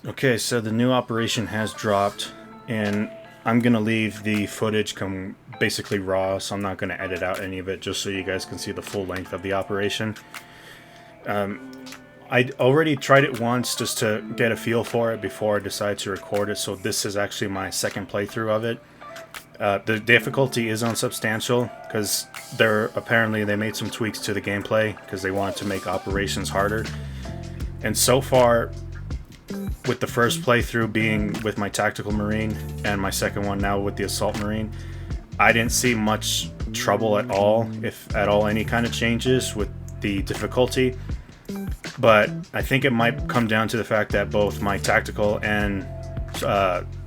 Okay, so the new operation has dropped, and I'm gonna leave the footage basically raw, so I'm not gonna edit out any of it, just so you guys can see the full length of the operation. I already tried it once just to get a feel for it before I decided to record it, so this is actually my second playthrough of it. The difficulty is unsubstantial because they made some tweaks to the gameplay because they wanted to make operations harder. And so far, with the first playthrough being with my tactical marine and my second one now with the assault marine, I didn't see much trouble at all, if at all any kind of changes with the difficulty. But I think it might come down to the fact that both my tactical and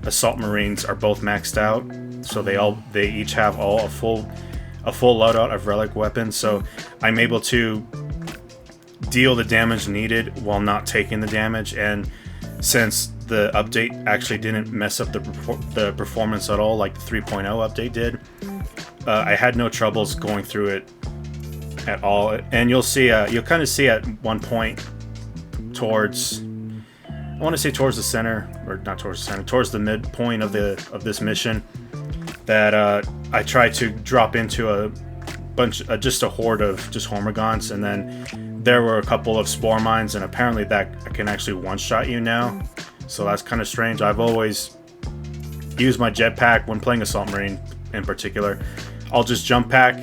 assault marines are both maxed out, so they each have a full loadout of relic weapons. So I'm able to deal the damage needed while not taking the damage. And since the update actually didn't mess up the performance at all, like the 3.0 update did, I had no troubles going through it at all. And you'll kind of see at one point towards, I want to say towards the center, or not towards the center, towards the midpoint of this mission, that I tried to drop into just a horde of just hormigons, and then there were a couple of spore mines, and apparently that can actually one-shot you now. So that's kind of strange. I've always used my jetpack when playing Assault Marine in particular. I'll just jump pack,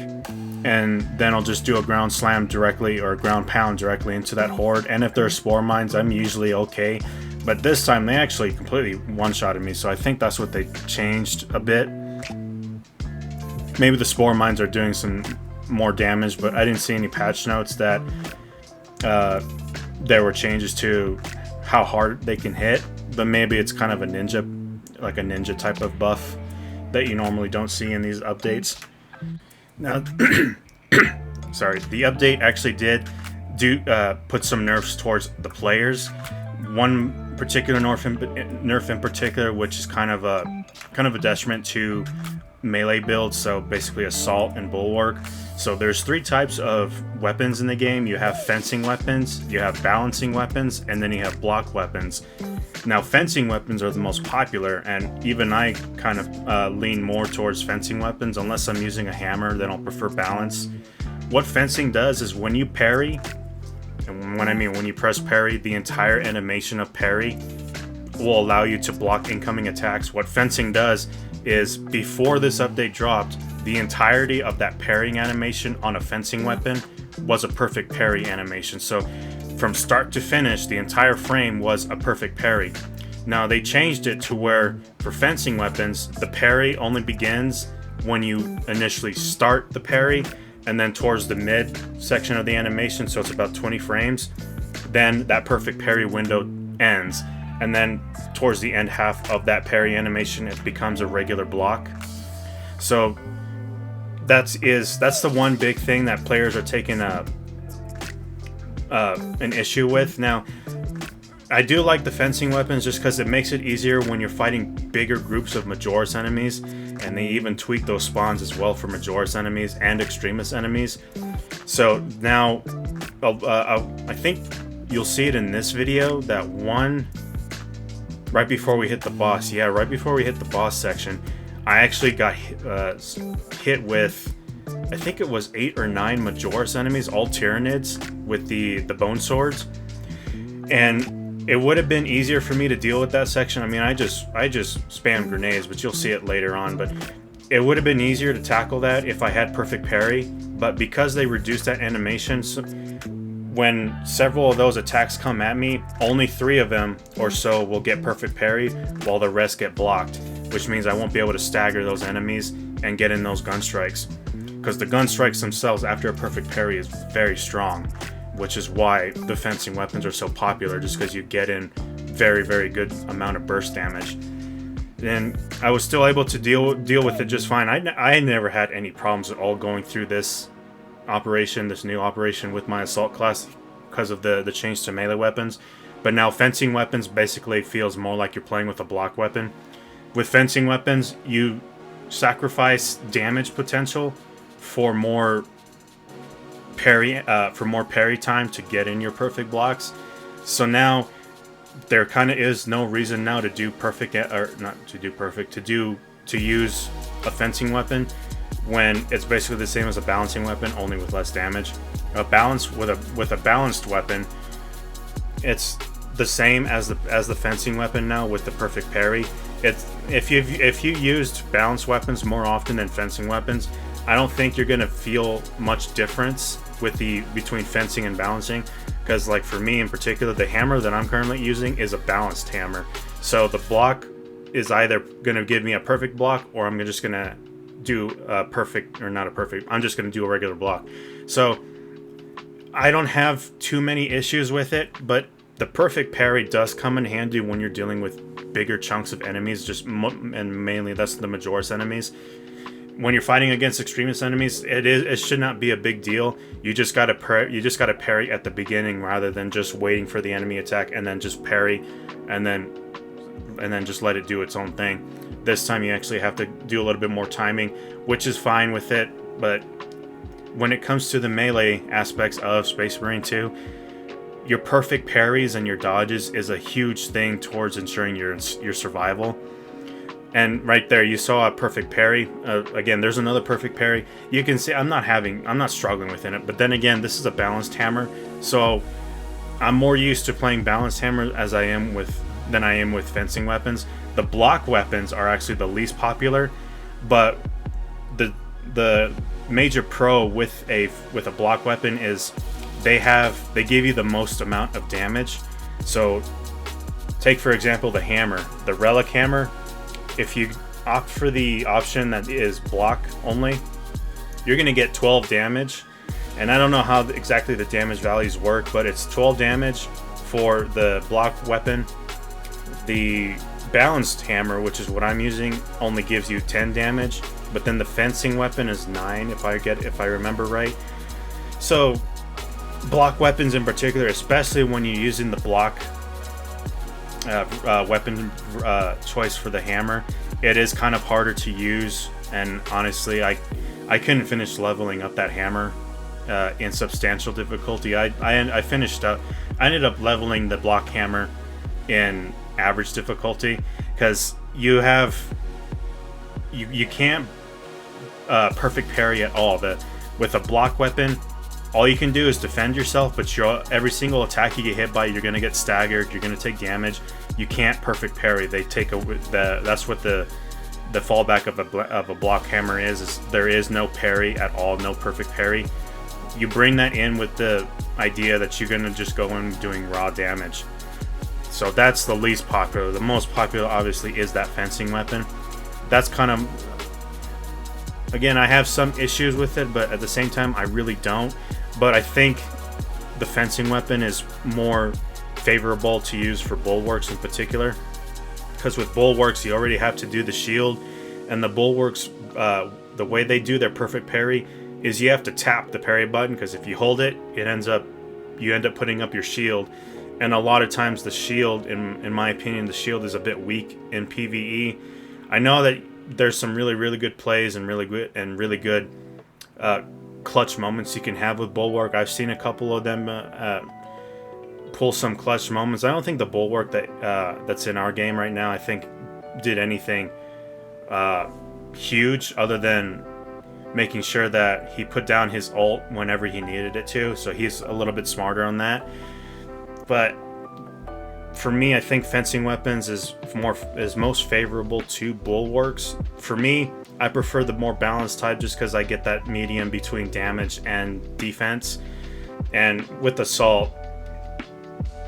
and then I'll just do a ground slam directly, or a ground pound directly into that horde. And if there are spore mines, I'm usually okay. But this time they actually completely one-shotted me, so I think that's what they changed a bit. Maybe the spore mines are doing some more damage, but I didn't see any patch notes that there were changes to how hard they can hit. But maybe it's kind of a ninja type of buff that you normally don't see in these updates. Now, sorry, the update actually did put some nerfs towards the players. One particular nerf in particular, which is kind of a detriment to melee builds, so basically assault and bulwark. So there's three types of weapons in the game. You have fencing weapons, you have balancing weapons, and then you have block weapons. Now, fencing weapons are the most popular, and even I kind of lean more towards fencing weapons. Unless I'm using a hammer, then I'll prefer balance. What fencing does is when you parry, and when you press parry, the entire animation of parry will allow you to block incoming attacks. What fencing does is, before this update dropped, the entirety of that parrying animation on a fencing weapon was a perfect parry animation. So from start to finish, the entire frame was a perfect parry. Now they changed it to where for fencing weapons, the parry only begins when you initially start the parry, and then towards the mid section of the animation, so it's about 20 frames, then that perfect parry window ends. And then towards the end half of that parry animation, it becomes a regular block. So that's the one big thing that players are taking an issue with. Now, I do like the fencing weapons just because it makes it easier when you're fighting bigger groups of Majoris enemies, and they even tweak those spawns as well for Majoris enemies and Extremis enemies. So now, I think you'll see it in this video, that one right before we hit the boss. Yeah, right before we hit the boss section, I actually got hit with, I think it was 8 or 9 Majoris enemies, all Tyranids with the bone swords. And it would have been easier for me to deal with that section. I mean, I just spam grenades, but you'll see it later on. But it would have been easier to tackle that if I had perfect parry. But because they reduced that animation, when several of those attacks come at me, only 3 of them or so will get perfect parry, while the rest get blocked, which means I won't be able to stagger those enemies and get in those gun strikes. Because the gun strikes themselves after a perfect parry is very strong, which is why the fencing weapons are so popular, just because you get in very, very good amount of burst damage. And I was still able to deal with it just fine. I never had any problems at all going through this new operation with my assault class because of the change to melee weapons. But now fencing weapons basically feels more like you're playing with a block weapon. With fencing weapons, you sacrifice damage potential for more parry time to get in your perfect blocks. So now there kind of is no reason now to do perfect, or not to do perfect, to use a fencing weapon when it's basically the same as a balancing weapon, only with less damage. A balance with a balanced weapon, it's the same as the fencing weapon now with the perfect parry. It's if you used balanced weapons more often than fencing weapons, I don't think you're gonna feel much difference with between fencing and balancing. Because like for me in particular, the hammer that I'm currently using is a balanced hammer. So the block is either gonna give me a perfect block, or I'm just gonna do a perfect, or not a perfect. I'm just gonna do a regular block. So I don't have too many issues with it, but the perfect parry does come in handy when you're dealing with bigger chunks of enemies, and mainly that's the Majoris enemies. When you're fighting against extremist enemies, it should not be a big deal. You just gotta parry at the beginning rather than just waiting for the enemy attack and then just parry, and then just let it do its own thing. This time you actually have to do a little bit more timing, which is fine with it. But when it comes to the melee aspects of Space Marine 2, your perfect parries and your dodges is a huge thing towards ensuring your survival. And right there, you saw a perfect parry. Again, there's another perfect parry. You can see I'm not struggling within it. But then again, this is a balanced hammer, so I'm more used to playing balanced hammer than I am with fencing weapons. The block weapons are actually the least popular, but the major pro with a block weapon is they give you the most amount of damage. So take for example the hammer, the relic hammer. If you opt for the option that is block only, you're gonna get 12 damage. And I don't know how exactly the damage values work, but it's 12 damage for the block weapon. The balanced hammer, which is what I'm using, only gives you 10 damage, but then the fencing weapon is 9 if I remember right. So block weapons in particular, especially when you're using the block weapon choice for the hammer, it is kind of harder to use. And honestly, I couldn't finish leveling up that hammer in substantial difficulty. I ended up leveling the block hammer in average difficulty, because you can't perfect parry at all. With a block weapon, all you can do is defend yourself, but every single attack you get hit by, you're gonna get staggered, you're gonna take damage. You can't perfect parry. That's what the fallback of a block hammer is there is no parry at all, no perfect parry. You bring that in with the idea that you're gonna just go in doing raw damage. So that's the least popular. The most popular obviously is that fencing weapon. That's kind of, again, I have some issues with it, but at the same time I really don't. But I think the fencing weapon is more favorable to use for bulwarks in particular, because with bulwarks you already have to do the shield, and the bulwarks, the way they do their perfect parry is you have to tap the parry button, because if you hold it, you end up putting up your shield. And a lot of times the shield, in my opinion, the shield is a bit weak in PvE. I know that there's some really, really good plays and really good clutch moments you can have with Bulwark. I've seen a couple of them pull some clutch moments. I don't think the Bulwark that's in our game right now, I think, did anything huge other than making sure that he put down his ult whenever he needed it to. So he's a little bit smarter on that. But for me, I think fencing weapons is most favorable to bulwarks. For me, I prefer the more balanced type, just because I get that medium between damage and defense. And with assault,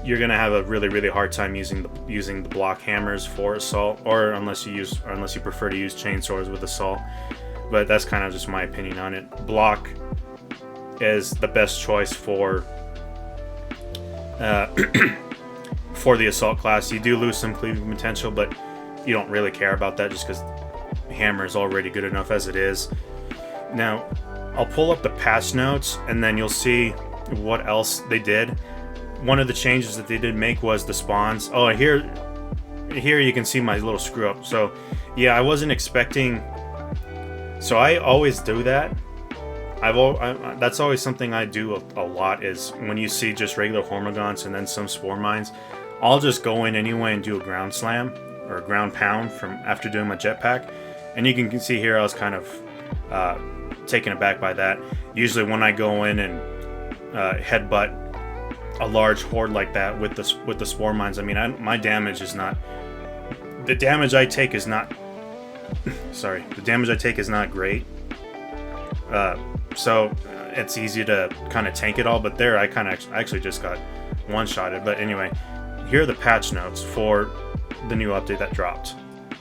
you're gonna have a really, really hard time using the block hammers for assault, or unless you prefer to use chainswords with assault. But that's kind of just my opinion on it. Block is the best choice for for the assault class. You do lose some cleaving potential, but you don't really care about that just because hammer is already good enough as it is. Now, I'll pull up the patch notes and then you'll see what else they did. One of the changes that they did make was the spawns. Oh, here you can see my little screw up. So yeah, I wasn't expecting. So I always do that. That's always something I do a lot, is when you see just regular Hormagaunts and then some Spore Mines, I'll just go in anyway and do a ground slam or a ground pound from after doing my jetpack. And you can see here I was kind of taken aback by that. Usually when I go in and headbutt a large horde like that with the spore mines, I mean, my damage is not... The damage I take is not... sorry. The damage I take is not great. So it's easy to kind of tank it all, but there I actually just got one-shotted. But anyway, here are the patch notes for the new update that dropped.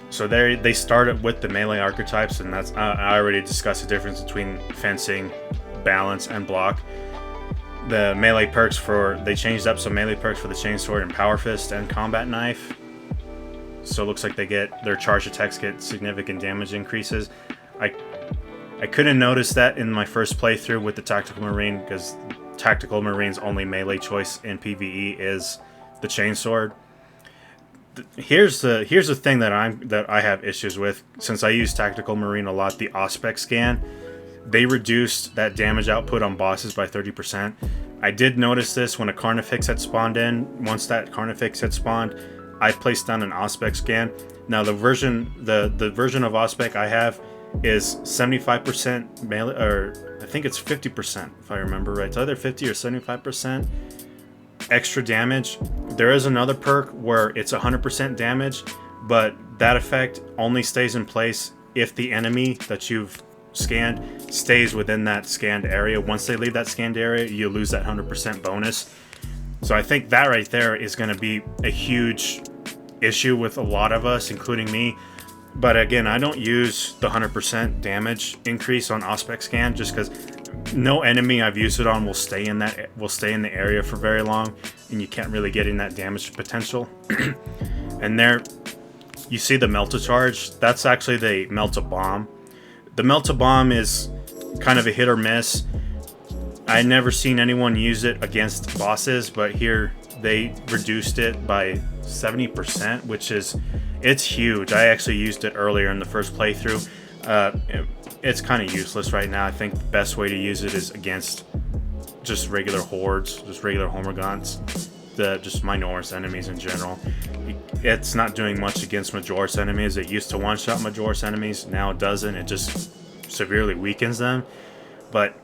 So they started with the melee archetypes, and that's I already discussed the difference between fencing, balance, and block. The melee perks they changed up some melee perks for the chainsword and power fist and combat knife. So it looks like their charge attacks get significant damage increases. I couldn't notice that in my first playthrough with the tactical marine, because tactical marine's only melee choice in PvE is the chainsword. Here's the thing that I have issues with. Since I use tactical marine a lot, the Auspex scan, they reduced that damage output on bosses by 30%. I did notice this when a Carnifex had spawned in. Once that Carnifex had spawned, I placed down an Auspex scan. Now the version of Auspex I have is 75% melee, or I think it's 50% if I remember right. It's either 50 or 75% extra damage. There is another perk where it's 100% damage, but that effect only stays in place if the enemy that you've scanned stays within that scanned area. Once they leave that scanned area, you lose that 100% bonus. So I think that right there is going to be a huge issue with a lot of us, including me. But again, I don't use the 100% damage increase on Auspex scan just because no enemy I've used it on will stay in the area for very long, and you can't really get in that damage potential. And there, you see the Melt-A-Charge. That's actually the Melt-A-Bomb. The Melt-A-Bomb is kind of a hit or miss. I never seen anyone use it against bosses, but here they reduced it by 70%, which is, it's huge. I actually used it earlier in the first playthrough. It's kind of useless right now. I think the best way to use it is against just regular hordes, just regular Hormagaunts, just Minoris enemies in general. It's not doing much against Majoris enemies. It used to one-shot Majoris enemies. Now it doesn't. It just severely weakens them. But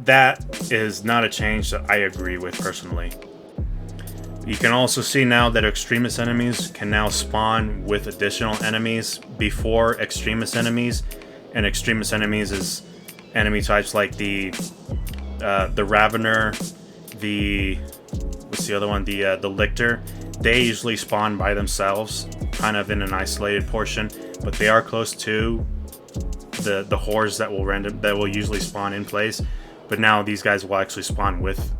that is not a change that I agree with personally. You can also see now that Extremist enemies can now spawn with additional enemies before Extremist enemies. And Extremist enemies is enemy types like the Ravener, what's the other one? The Lictor. They usually spawn by themselves, kind of in an isolated portion, but they are close to the hordes that will usually spawn in place. But now these guys will actually spawn with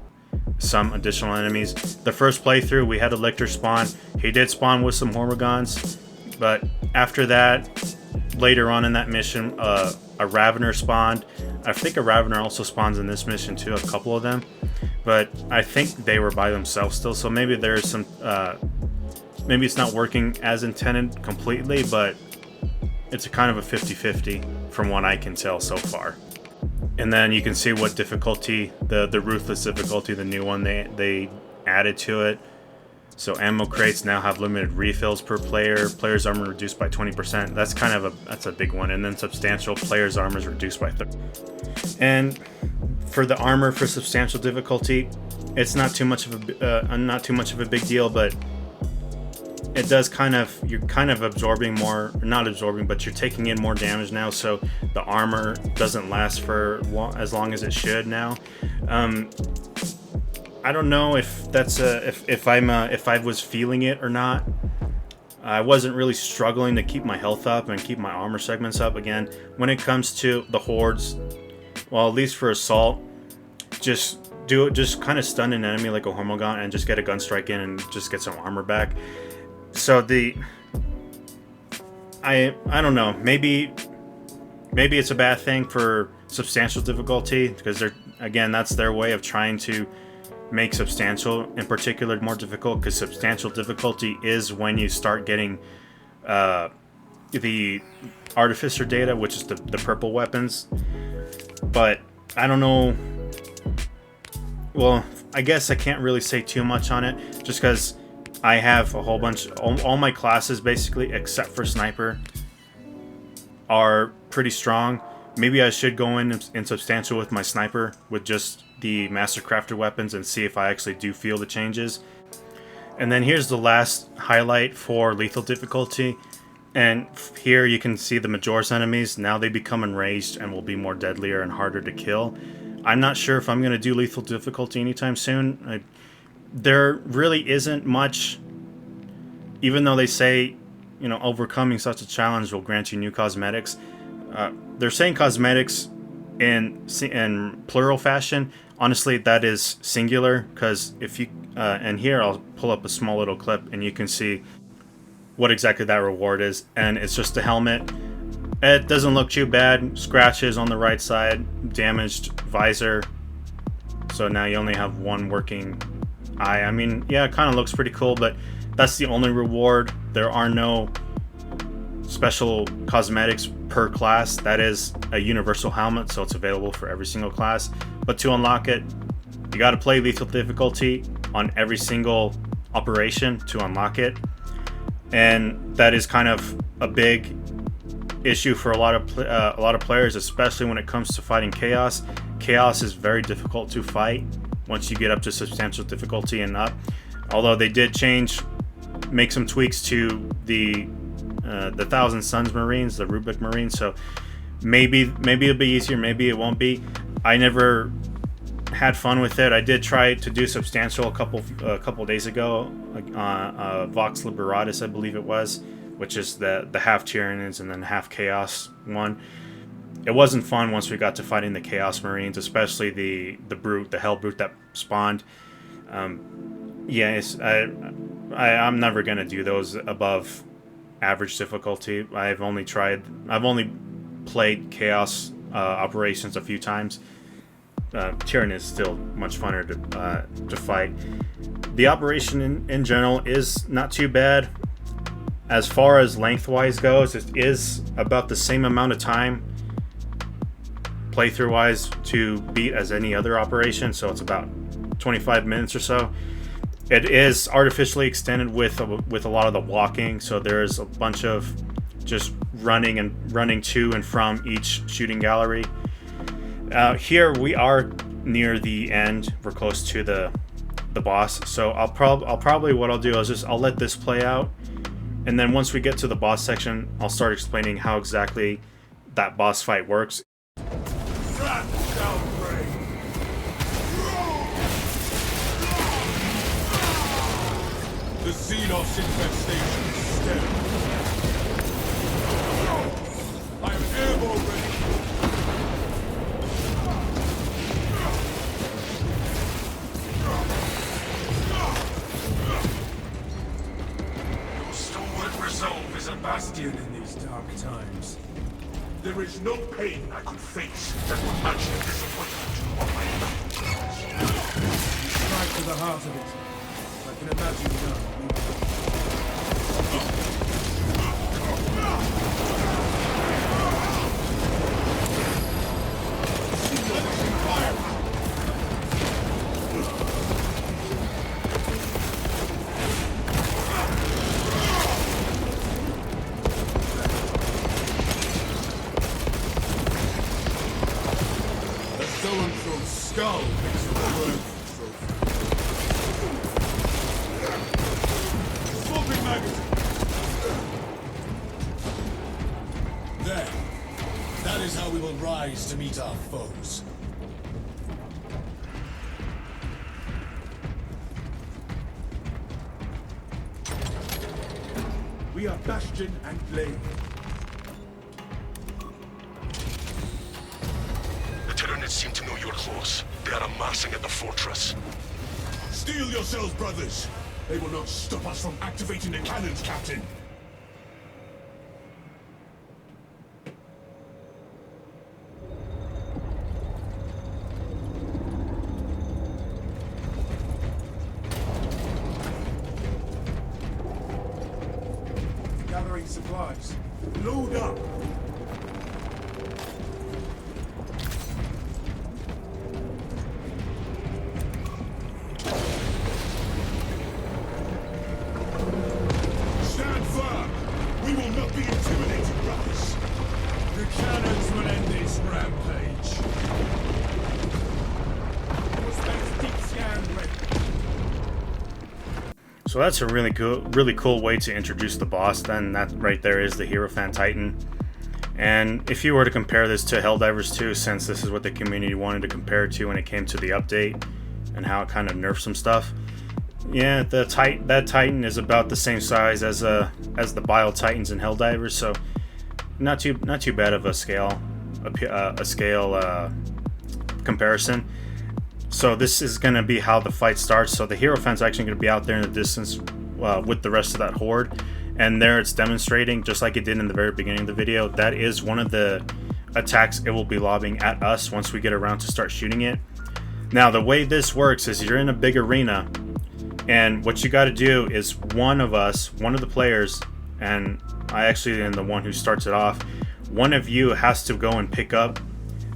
some additional enemies. The first playthrough, we had a Lictor spawn. He did spawn with some Hormagaunts, but after that, later on in that mission, a Ravener spawned. I think a Ravener also spawns in this mission too, a couple of them. But I think they were by themselves still, so maybe there's some... maybe it's not working as intended completely, but it's a kind of a 50-50 from what I can tell so far. And then you can see what difficulty, the Ruthless difficulty, the new one they added to it. So ammo crates now have limited refills per player. Player's armor reduced by 20%. That's kind of that's a big one. And then substantial, player's armor is reduced by 30%. And for the armor for substantial difficulty, it's not too much of a big deal, but it does you're kind of absorbing more, not absorbing, but you're taking in more damage now. So the armor doesn't last for as long as it should now. I don't know if that's if I was feeling it or not. I wasn't really struggling to keep my health up and keep my armor segments up. Again, when it comes to the hordes, well, at least for assault, just kind of stun an enemy like a Hormagaunt and just get a gun strike in and just get some armor back. So I don't know. Maybe it's a bad thing for substantial difficulty because that's their way of trying to make substantial in particular more difficult, because substantial difficulty is when you start getting the artificer data, which is the purple weapons. But I don't know. Well, I guess I can't really say too much on it just because I have a whole bunch, all my classes basically, except for sniper, are pretty strong. Maybe I should go in substantial with my sniper with just the master crafted weapons and see if I actually do feel the changes. And then here's the last highlight for lethal difficulty. And here you can see the Majora's enemies. Now they become enraged and will be more deadlier and harder to kill. I'm not sure if I'm going to do lethal difficulty anytime soon. There really isn't much, even though they say, you know, overcoming such a challenge will grant you new cosmetics. They're saying cosmetics in plural fashion. Honestly, that is singular, because if you and here I'll pull up a small little clip and you can see what exactly that reward is, and it's just a helmet. It doesn't look too bad. Scratches on the right side, damaged visor, so now you only have one working eye. I mean, yeah, it kind of looks pretty cool, but that's the only reward. There are no special cosmetics per class. That is a universal helmet, so it's available for every single class. But to unlock it, you got to play lethal difficulty on every single operation to unlock it, and that is kind of a big issue for a lot of players, especially when it comes to fighting chaos. Chaos is very difficult to fight once you get up to substantial difficulty and up. Although they did make some tweaks to the Thousand Suns Marines, the Rubik Marines, so maybe it'll be easier, maybe it won't be. I never had fun with it. I did try to do substantial a couple days ago, Vox Liberatus, I believe it was, which is the half Tyranids and then half Chaos one. It wasn't fun once we got to fighting the Chaos Marines, especially the brute, the Hell Brute that spawned. Yeah, I'm never gonna do those above average difficulty. I've only played Chaos operations a few times. Tyranid is still much funner to fight. The operation in general is not too bad. As far as lengthwise goes, it is about the same amount of time playthrough wise to beat as any other operation, so it's about 25 minutes or so. It is artificially extended with a lot of the walking, so there's a bunch of just running to and from each shooting gallery. Here we are near the end. We're close to the boss, so I'll probably what I'll do is I'll let this play out, and then once we get to the boss section, I'll start explaining how exactly that boss fight works. The Xenos infestation is steady. I am airborne ready. Your stalwart resolve is a bastion in these dark times. There is no pain I could face that would match the disappointment of my love. Strike to the heart of it. I can imagine now. The Zoanthrope's skull makes a worthy trophy. Swapping magazine! There. That is how we will rise to meet our foes. We are Bastion and Blade. The Tyranids seem to know you're close. They are amassing at the fortress. Steel yourselves, brothers! They will not stop us from activating the cannons, Captain! Gathering supplies. Load up! So that's a really cool way to introduce the boss. Then that right there is the Hierophant Titan. And if you were to compare this to Helldivers 2, since this is what the community wanted to compare it to when it came to the update and how it kind of nerfed some stuff, yeah, that Titan is about the same size as the Bile Titans in Helldivers, so not too bad of a scale comparison. So this is going to be how the fight starts. So the Hierophant's actually going to be out there in the distance with the rest of that horde. And there it's demonstrating, just like it did in the very beginning of the video, that is one of the attacks it will be lobbing at us once we get around to start shooting it. Now, the way this works is you're in a big arena, and what you got to do is one of the players, and I actually am the one who starts it off, one of you has to go and pick up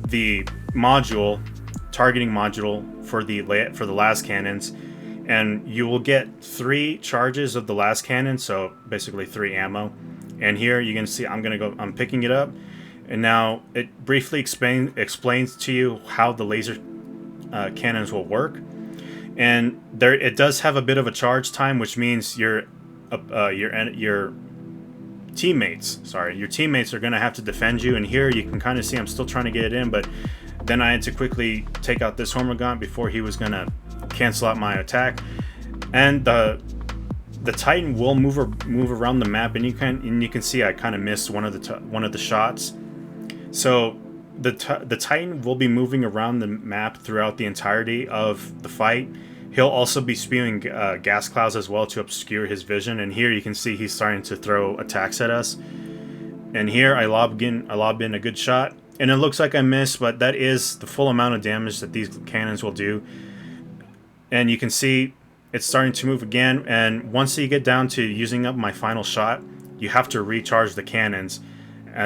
the targeting module for the las cannons. And you will get 3 charges of the las cannon, so basically 3 ammo. And here you can see I'm picking it up, and now it briefly explains to you how the laser cannons will work. And it does have a bit of a charge time, which means your teammates are going to have to defend you. And here you can kind of see I'm still trying to get it in, but then I had to quickly take out this Hormigaunt before he was going to cancel out my attack. And the Titan will move around the map, and you can see I kind of missed one of the shots. So the Titan will be moving around the map throughout the entirety of the fight. He'll also be spewing gas clouds as well to obscure his vision. And here you can see he's starting to throw attacks at us. And here I lob in a good shot, and it looks like I missed, but that is the full amount of damage that these cannons will do. And you can see it's starting to move again, and once you get down to using up my final shot, you have to recharge the cannons.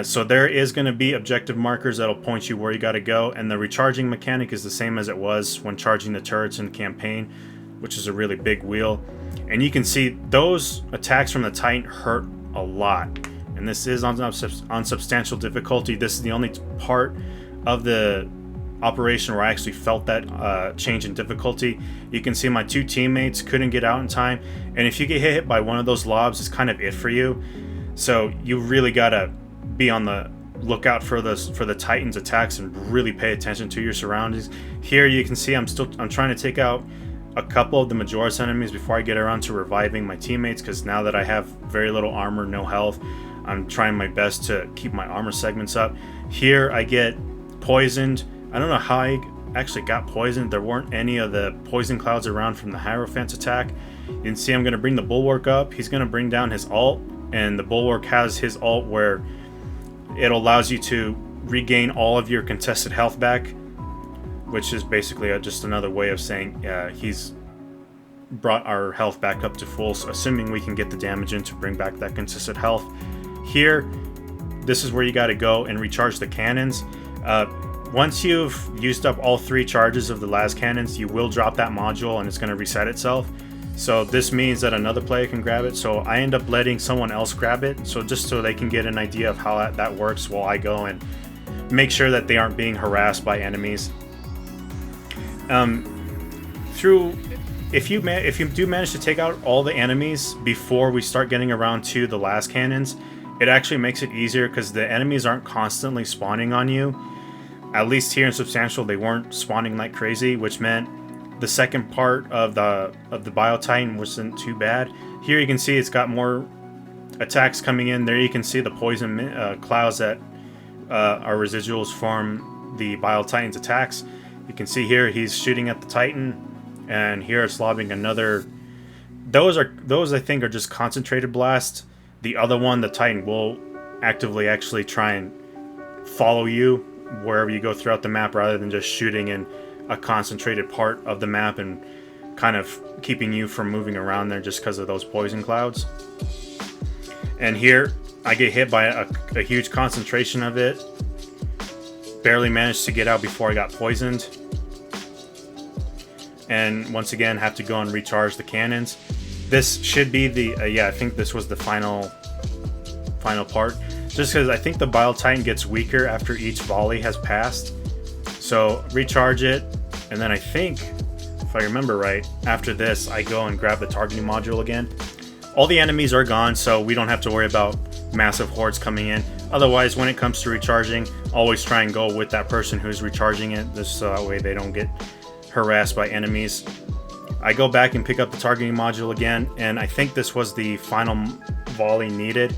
So there is going to be objective markers that'll point you where you got to go, and the recharging mechanic is the same as it was when charging the turrets in campaign, which is a really big wheel. And you can see those attacks from the Titan hurt a lot, and this is on substantial difficulty. This is the only part of the operation where I actually felt that change in difficulty. You can see my 2 teammates couldn't get out in time, and if you get hit by one of those lobs, it's kind of it for you. So you really gotta be on the lookout for the Titan's attacks and really pay attention to your surroundings. Here you can see I'm trying to take out a couple of the Majoris enemies before I get around to reviving my teammates, because now that I have very little armor, no health, I'm trying my best to keep my armor segments up. Here I get poisoned. I don't know how I actually got poisoned. There weren't any of the poison clouds around from the Hierophant's attack. You can see I'm going to bring the Bulwark up. He's going to bring down his ult, and the Bulwark has his ult where it allows you to regain all of your contested health back, which is basically just another way of saying he's brought our health back up to full, so assuming we can get the damage in to bring back that contested health. Here, this is where you got to go and recharge the cannons. Once you've used up all 3 charges of the las cannons, you will drop that module and it's going to reset itself. So this means that another player can grab it. So I end up letting someone else grab it, so just so they can get an idea of how that works while I go and make sure that they aren't being harassed by enemies. If you do manage to take out all the enemies before we start getting around to the las cannons, it actually makes it easier because the enemies aren't constantly spawning on you. At least here in Substantial, they weren't spawning like crazy, which meant the second part of the Bile Titan wasn't too bad. Here you can see it's got more attacks coming in. There you can see the poison clouds that are residuals from the Bile Titan's attacks. You can see here he's shooting at the Titan, and here it's lobbing another. Those I think are just concentrated blast. The other one, the Titan, will actively actually try and follow you wherever you go throughout the map, rather than just shooting in a concentrated part of the map and kind of keeping you from moving around there just because of those poison clouds. And here I get hit by a huge concentration of it. Barely managed to get out before I got poisoned. And once again have to go and recharge the cannons. This should be the I think this was the final part, just because I think the Bile Titan gets weaker after each volley has passed. So recharge it, and then I think, if I remember right, after this, I go and grab the targeting module again. All the enemies are gone, so we don't have to worry about massive hordes coming in. Otherwise, when it comes to recharging, always try and go with that person who's recharging it, just so that way they don't get harassed by enemies. I go back and pick up the targeting module again, and I think this was the final volley needed.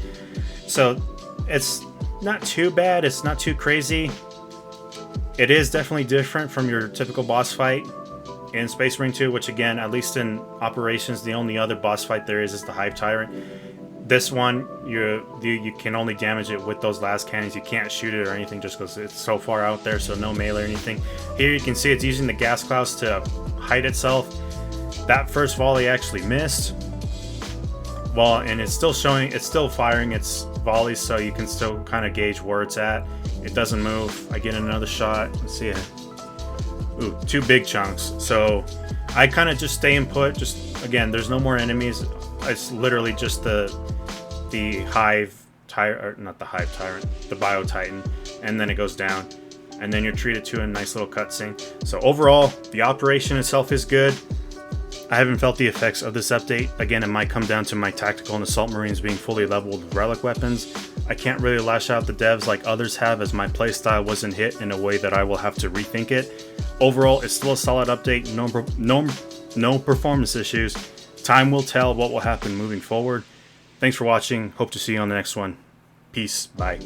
So it's not too bad, it's not too crazy. It is definitely different from your typical boss fight in Space Marine 2, which again, at least in Operations, the only other boss fight there is the Hive Tyrant. This one, you can only damage it with those last cannons. You can't shoot it or anything just because it's so far out there, so no melee or anything. Here you can see it's using the gas clouds to hide itself. That first volley actually missed. Well, and it's still showing, it's still firing its volleys, so you can still kind of gauge where it's at. It doesn't move. I get another shot. Let's see it. Ooh, 2 big chunks. So I kind of just stay in put. Just again, there's no more enemies. It's literally just the Hive Tyrant, not the Hive Tyrant, the Bio Titan, and then it goes down. And then you're treated to a nice little cutscene. So overall, the operation itself is good. I haven't felt the effects of this update. Again, it might come down to my tactical and assault marines being fully leveled with relic weapons. I can't really lash out the devs like others have, as my playstyle wasn't hit in a way that I will have to rethink it. Overall, it's still a solid update, no performance issues. Time will tell what will happen moving forward. Thanks for watching, hope to see you on the next one. Peace, bye.